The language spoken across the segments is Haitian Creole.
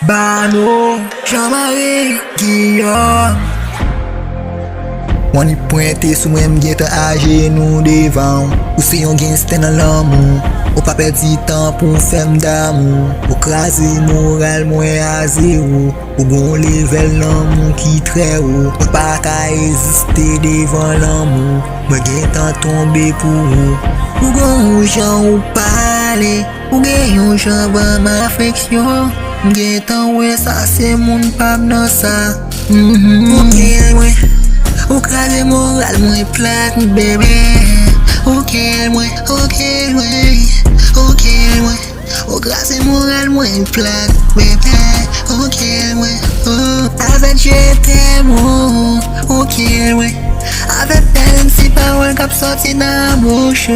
Bano, Jean-Marie, Guillaume. Wani pointe sou mwen mgen te aje nou devan. Ou se yon gangster nan l'amou. Ou pa perdi tan pou fem d'amou. Ou krasi moral mwen a zero. Ou gon level l'amou ki tre ou. Ou pa ka eziste devan l'amou. Mwen gen tan tombe pou ou. Ou gon jan ou pale. Ou gen yon jan ban m'afeksyon. Mwen gen tan we sa se moun pab nan sa. Ok mwen. Ou krasi moral mwen plat bebe. Ok mwen. Ok mwen. Ou krasi moral mwen plat bebe. Ok mwen. Avec j'étais mou. Ok mwen. Avec peine si parole kap sorti nan bouche.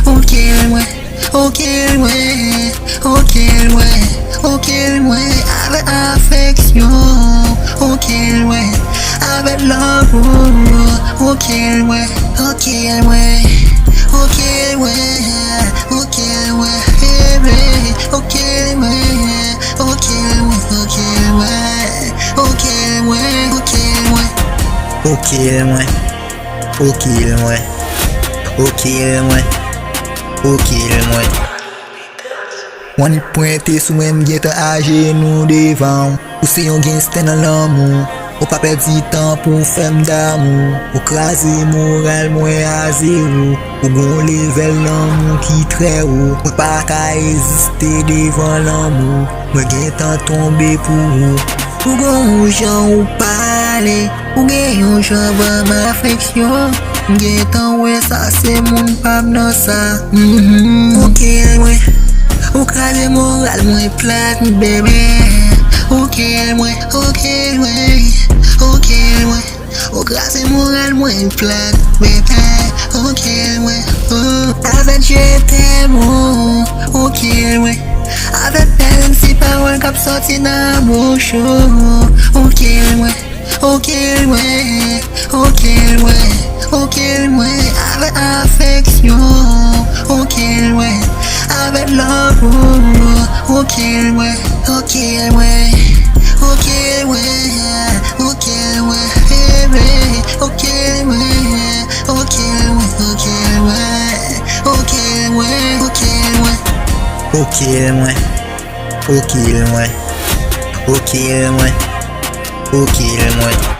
Ok mwen. Ok mwen. Ok mwen. Ok mwen. Avec affection. Ok mwen. Avec l'amour. Ok mwen. Ok mwen. Ok mwen. Ok mwen. Ok mwen. Ok mwen. Ok mwen. Ok mwen. Ok mwen. Ok mwen. Ok mwen. Ok mwen. Ok mwen. Wani pointe sou mwen mgen te aje nou devan. Ou se yon gangster nan l'amou. Ou pa perdi tan pou fem d'amou. Ou krasi moral mwen a zero. Ou gon level l'amou ki tre ou. Ou pa ka eziste devan l'amou. Mwen gen tan tombe pou ou. Ou gon jan ou pale. Ou gen yon jan ban m'afeksyon. Mwen gen tan we sa se moun pab nan sa. Ok mwen. Ou krasi moral mwen plat bebe. Ok mwen. Ok mwen. Ok mwen. Ou krasi moral mwen plat bebe. Ok mwen. Avec j'étais mou. Ok mwen. Avec peine si parole kap sorti nan bouche. Ok mwen. Ok mwen. Ok mwen. Ok mwen. Avec affection. Ok mwen. Avec l'amour. Ok mwen. Ok mwen. Ok mwen. Ok mwen. Ok mwen. Ok mwen. Ok mwen. Ok mwen. Ok mwen. Ok mwen. Ok mwen. Ok mwen. Ok mwen.